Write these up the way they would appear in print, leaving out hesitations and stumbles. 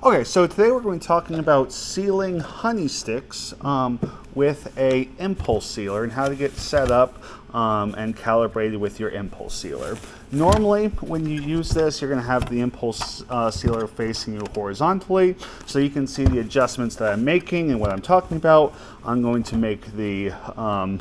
Okay, so today we're going to be talking about sealing honey sticks with a impulse sealer and how to get set up and calibrated with your impulse sealer. Normally, when you use this, you're going to have the impulse sealer facing you horizontally, so you can see the adjustments that I'm making and what I'm talking about. I'm going to make the I'm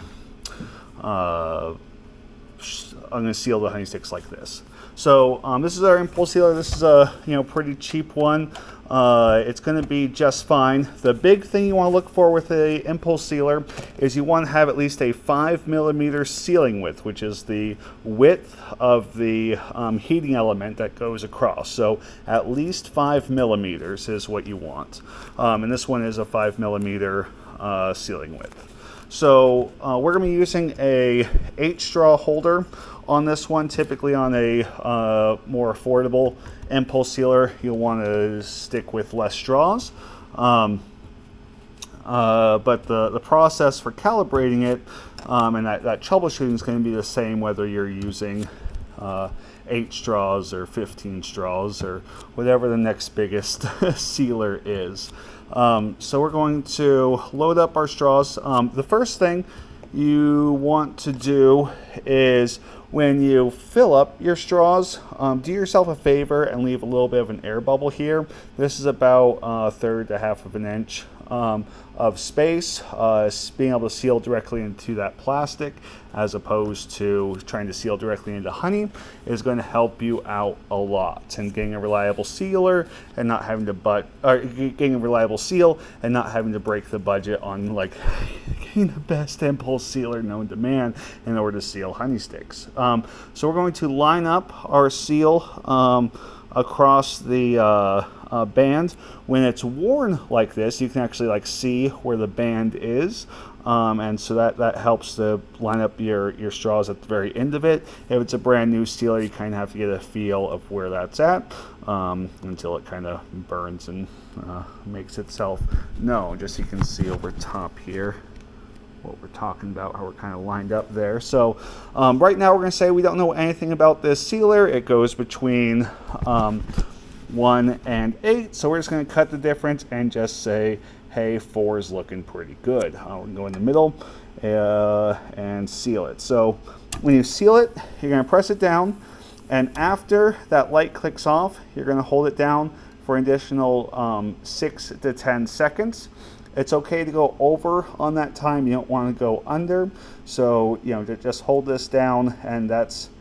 going to seal the honey sticks like this. So this is our impulse sealer. This is a pretty cheap one. It's going to be just fine. The big thing you want to look for with a impulse sealer is you want to have at least a 5mm sealing width, which is the width of the heating element that goes across. So at least 5mm is what you want. And this one is a 5mm sealing width. So we're going to be using a 8-straw holder on this one. Typically on a more affordable impulse sealer, you'll want to stick with less straws. But the process for calibrating it and that troubleshooting is going to be the same whether you're using 8 straws or 15 straws or whatever the next biggest sealer is. So we're going to load up our straws. The first thing you want to do is when you fill up your straws, do yourself a favor and leave a little bit of an air bubble here. This is about a third to half of an inch of space. Being able to seal directly into that plastic as opposed to trying to seal directly into honey is going to help you out a lot. And getting a reliable sealer and not having to getting a reliable seal and not having to break the budget on like getting the best impulse sealer known to man in order to seal honey sticks. So we're going to line up our seal across the band. When it's worn like this, you can actually see where the band is, and so that helps to line up your straws at the very end of it. If it's a brand new sealer, you kind of have to get a feel of where that's at until it kind of burns and makes itself known. Just so you can see over top here what we're talking about, how we're kind of lined up there. So right now we're going to say we don't know anything about this sealer. It goes between 1 and 8, so we're just going to cut the difference and just say, hey, 4 is looking pretty good. We can go in the middle and seal it. So when you seal it, you're going to press it down, and after that light clicks off, you're going to hold it down for an additional 6 to 10 seconds. It's okay to go over on that time. You don't want to go under. So, just hold this down, and that's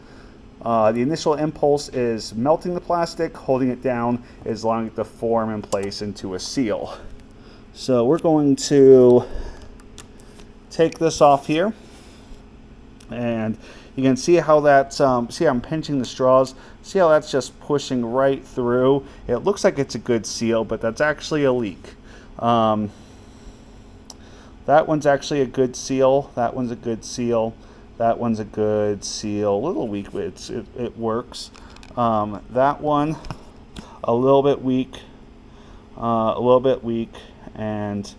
the initial impulse is melting the plastic. Holding it down is allowing it to form and place into a seal. So we're going to take this off here, and you can see how that's see how I'm pinching the straws. See how that's just pushing right through. It looks like it's a good seal, but that's actually a leak. That one's actually a good seal. That one's a good seal. That one's a good seal. A little weak, but it works. That one, a little bit weak, a little bit weak, and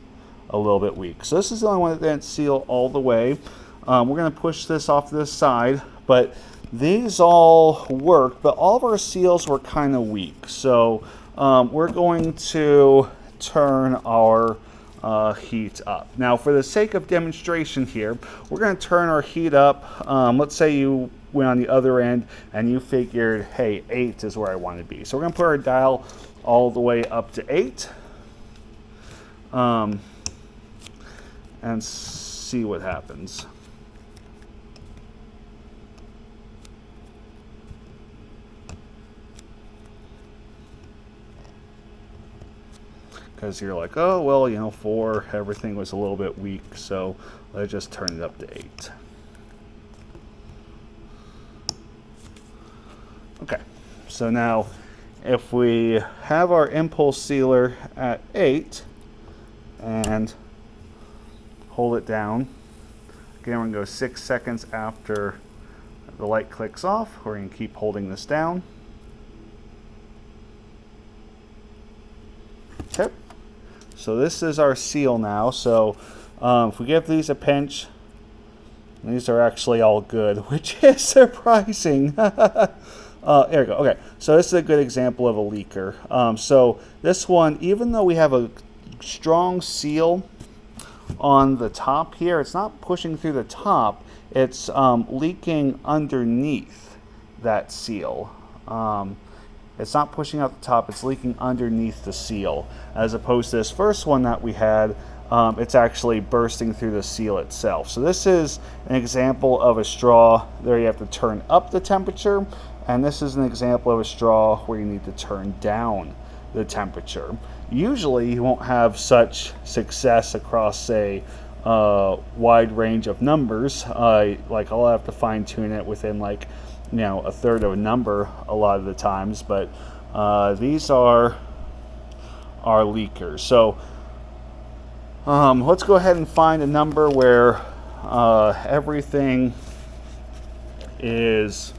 a little bit weak. So this is the only one that didn't seal all the way. We're going to push this off this side, but these all work, but all of our seals were kind of weak. So we're going to turn our heat up. Now, for the sake of demonstration here, we're going to turn our heat up. Let's say you went on the other end and you figured, hey, 8 is where I want to be. So we're going to put our dial all the way up to 8 and see what happens. Because you're like, oh, well, 4, everything was a little bit weak, so let's just turn it up to 8. Okay, so now if we have our impulse sealer at 8 and hold it down, again, we're going to go 6 seconds after the light clicks off. We're going to keep holding this down. Okay. So this is our seal now. So if we give these a pinch, these are actually all good, which is surprising. There we go. Okay, so this is a good example of a leaker. So this one, even though we have a strong seal on the top here, it's not pushing through the top. It's leaking underneath that seal. It's not pushing out the top. It's leaking underneath the seal, as opposed to this first one that we had. It's actually bursting through the seal itself. So this is an example of a straw there you have to turn up the temperature, and this is an example of a straw where you need to turn down the temperature. Usually you won't have such success across a wide range of numbers. Like I'll have to fine tune it within like, you know, a third of a number a lot of the times, but these are leakers. So let's go ahead and find a number where everything is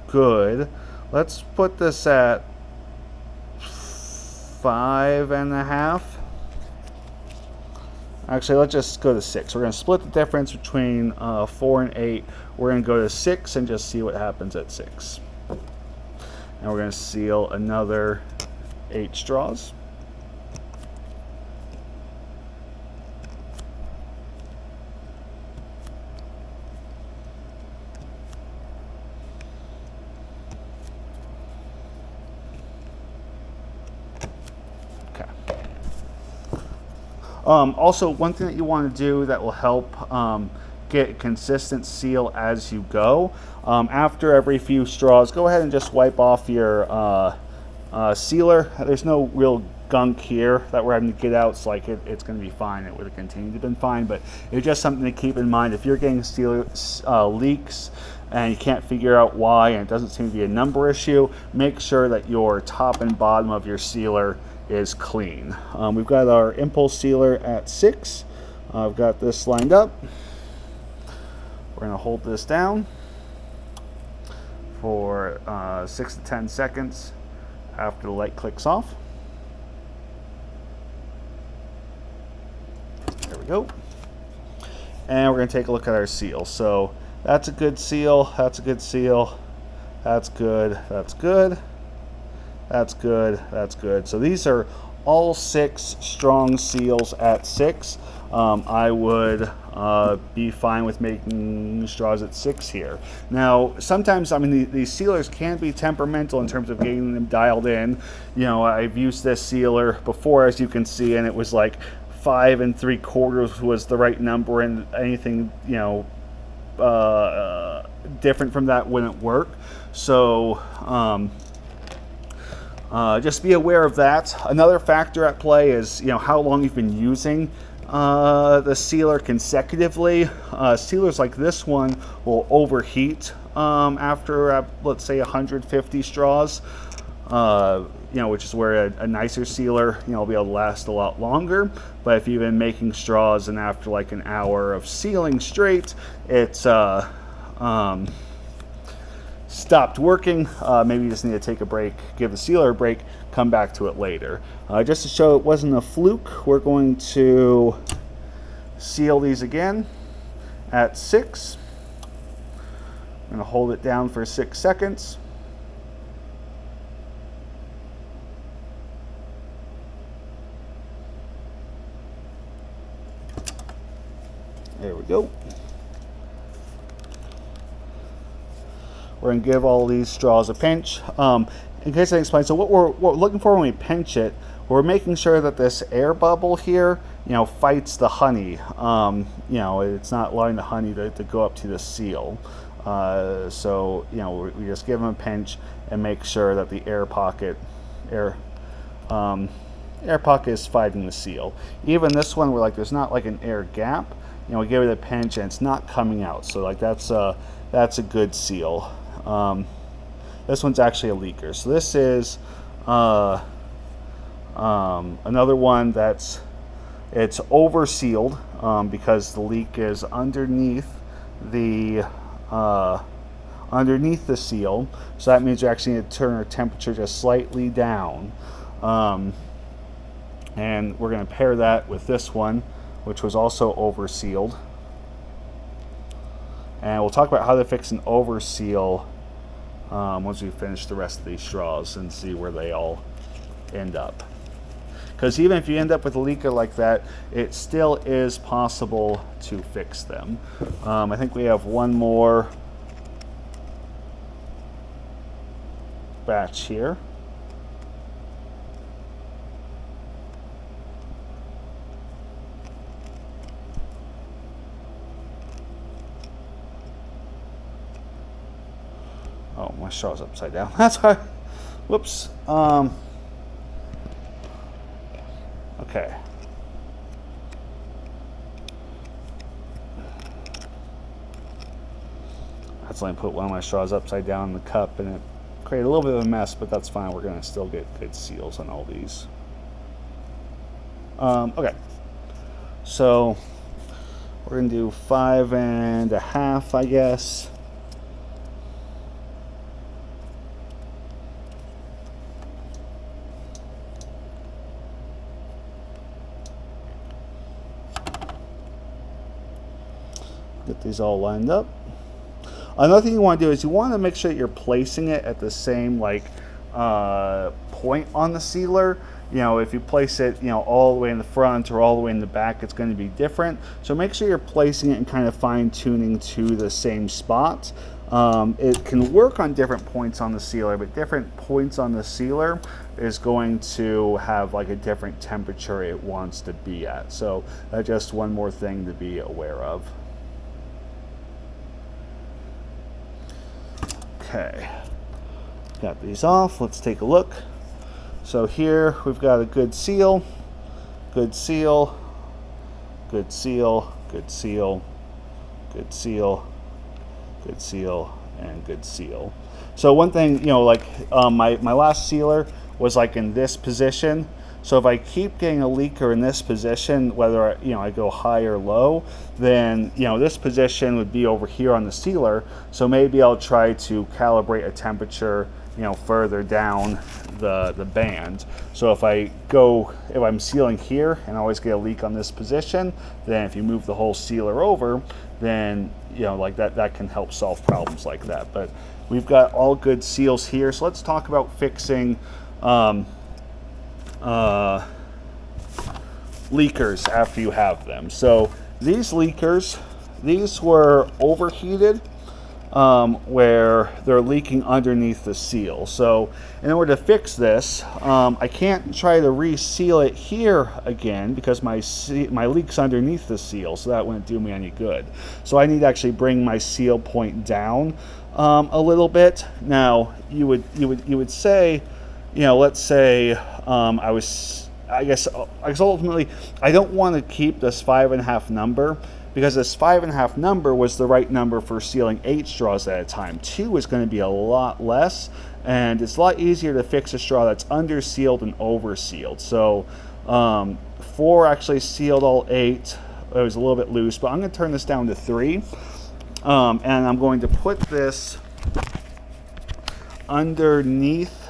good. Let's put this at 5.5. Actually, let's just go to 6. We're going to split the difference between 4 and 8. We're going to go to 6 and just see what happens at 6. And we're going to seal another 8 straws. Also, one thing that you want to do that will help get a consistent seal as you go, after every few straws, go ahead and just wipe off your sealer. There's no real gunk here that we're having to get out. It's like it's going to be fine. It would have continued to been fine, but it's just something to keep in mind. If you're getting sealer leaks and you can't figure out why and it doesn't seem to be a number issue, make sure that your top and bottom of your sealer is clean. We've got our impulse sealer at 6. I've got this lined up. We're going to hold this down for 6 to 10 seconds after the light clicks off. There we go. And we're going to take a look at our seal. So that's a good seal. That's a good seal. That's good. That's good. That's good. That's good. So these are all 6 strong seals at 6. I would be fine with making straws at 6 here. Now, sometimes, I mean, these sealers can be temperamental in terms of getting them dialed in. You know, I've used this sealer before, as you can see, and it was like 5 3/4 was the right number, and anything, you know, different from that wouldn't work. So, just be aware of that. Another factor at play is, you know, how long you've been using the sealer consecutively. Sealers like this one will overheat after, let's say, 150 straws. You know, which is where a nicer sealer, you know, will be able to last a lot longer. But if you've been making straws and after like an hour of sealing straight, it's stopped working, maybe you just need to take a break, give the sealer a break, come back to it later. Just to show it wasn't a fluke, we're going to seal these again at 6. I'm going to hold it down for 6 seconds. There we go. We're going to give all these straws a pinch. In case I explain, so what we're looking for when we pinch it, we're making sure that this air bubble here, you know, fights the honey. You know, it's not allowing the honey to go up to the seal. So, you know, we just give them a pinch and make sure that the air pocket is fighting the seal. Even this one, we're like, there's not like an air gap. You know, we give it a pinch and it's not coming out. So like that's a good seal. This one's actually a leaker. So this is another one it's over sealed because the leak is underneath the seal. So that means you actually need to turn our temperature just slightly down. And we're going to pair that with this one, which was also over sealed. And we'll talk about how to fix an overseal once we finish the rest of these straws and see where they all end up. Because even if you end up with a leaker like that, it still is possible to fix them. I think we have one more batch here. Oh, my straw's upside down. That's why. Whoops. Okay. I accidentally put one of my straws upside down in the cup, and it created a little bit of a mess, but that's fine. We're going to still get good seals on all these. Okay. So we're going to do 5.5, I guess. Get these all lined up. Another thing you want to do is you want to make sure that you're placing it at the same point on the sealer. You know, if you place it, you know, all the way in the front or all the way in the back, it's going to be different. So make sure you're placing it and kind of fine tuning to the same spot. It can work on different points on the sealer, but different points on the sealer is going to have like a different temperature it wants to be at. So that's just one more thing to be aware of. Okay, got these off. Let's take a look. So here we've got a good seal, good seal, good seal, good seal, good seal, good seal, and good seal. So one thing, you know, like my last sealer was like in this position. So if I keep getting a leaker in this position, whether I go high or low, then this position would be over here on the sealer. So maybe I'll try to calibrate a temperature further down the band. So if I'm sealing here and I always get a leak on this position, then if you move the whole sealer over, then like that can help solve problems like that. But we've got all good seals here. So let's talk about fixing leakers after you have them. So these leakers, these were overheated where they're leaking underneath the seal. So in order to fix this, I can't try to reseal it here again because my leak's underneath the seal, so that wouldn't do me any good. So I need to actually bring my seal point down a little bit. Now you would say, let's say I guess ultimately I don't want to keep this 5.5 number, because this 5.5 number was the right number for sealing 8 straws at a time. 2 is going to be a lot less, and it's a lot easier to fix a straw that's under sealed and over sealed. So 4 actually sealed all 8. It was a little bit loose, but I'm going to turn this down to 3, and I'm going to put this underneath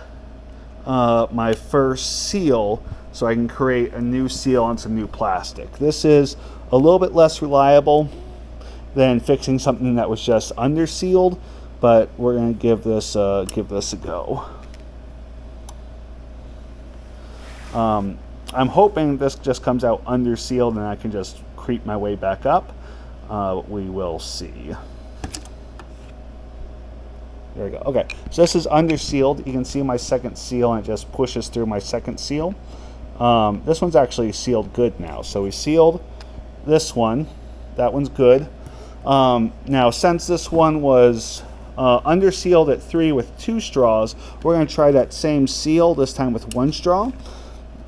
my first seal so I can create a new seal on some new plastic. This is a little bit less reliable than fixing something that was just under sealed, but we're going to give this a go. I'm hoping this just comes out under sealed and I can just creep my way back up. We will see. There we go. Okay, so this is under sealed. You can see my second seal, and it just pushes through my second seal. This one's actually sealed good now. So we sealed this one. That one's good. Now, since this one was under sealed at 3 with 2 straws, we're going to try that same seal, this time with 1 straw,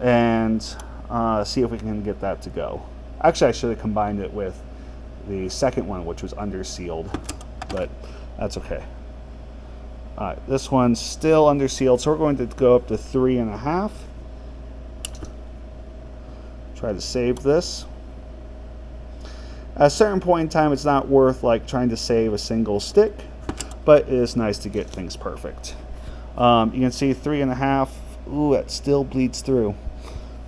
and see if we can get that to go. Actually, I should have combined it with the second one, which was under sealed, but that's okay. All right, this one's still under sealed, so we're going to go up to 3.5. Try to save this. At a certain point in time, it's not worth trying to save a single stick, but it is nice to get things perfect. You can see 3.5. Ooh, that still bleeds through.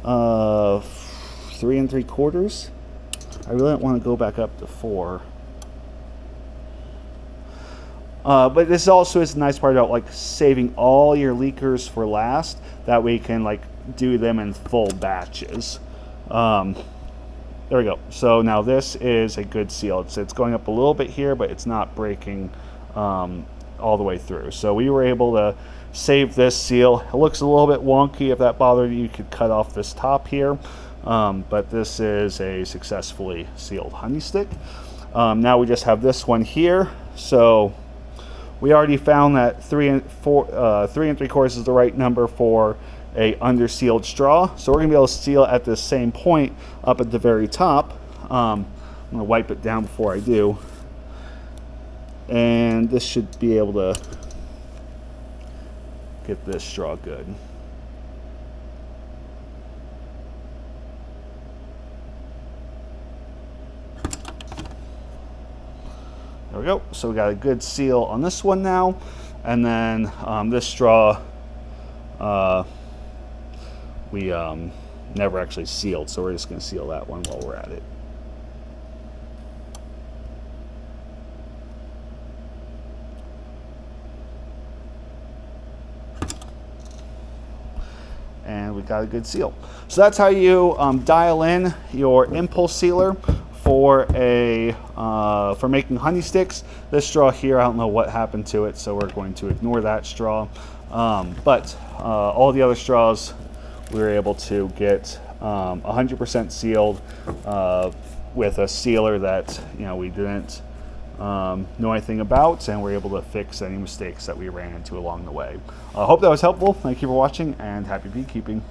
3 3/4. I really don't want to go back up to 4. But this also is a nice part about like saving all your leakers for last. That way you can like do them in full batches. There we go. So now this is a good seal. It's going up a little bit here, but it's not breaking all the way through. So we were able to save this seal. It looks a little bit wonky. If that bothered you, you could cut off this top here. But this is a successfully sealed honey stick. Now we just have this one here. So we already found that 3 3¾ is the right number for a under sealed straw. So we're gonna be able to seal at this same point up at the very top. I'm gonna wipe it down before I do. And this should be able to get this straw good. There we go. So we got a good seal on this one now. And then this straw, we never actually sealed, so we're just going to seal that one while we're at it. And we got a good seal. So that's how you dial in your impulse sealer for for making honey sticks. This straw here, I don't know what happened to it, so we're going to ignore that straw. But all the other straws, we were able to get 100% sealed with a sealer that we didn't know anything about, and we're able to fix any mistakes that we ran into along the way. I hope that was helpful. Thank you for watching, and happy beekeeping.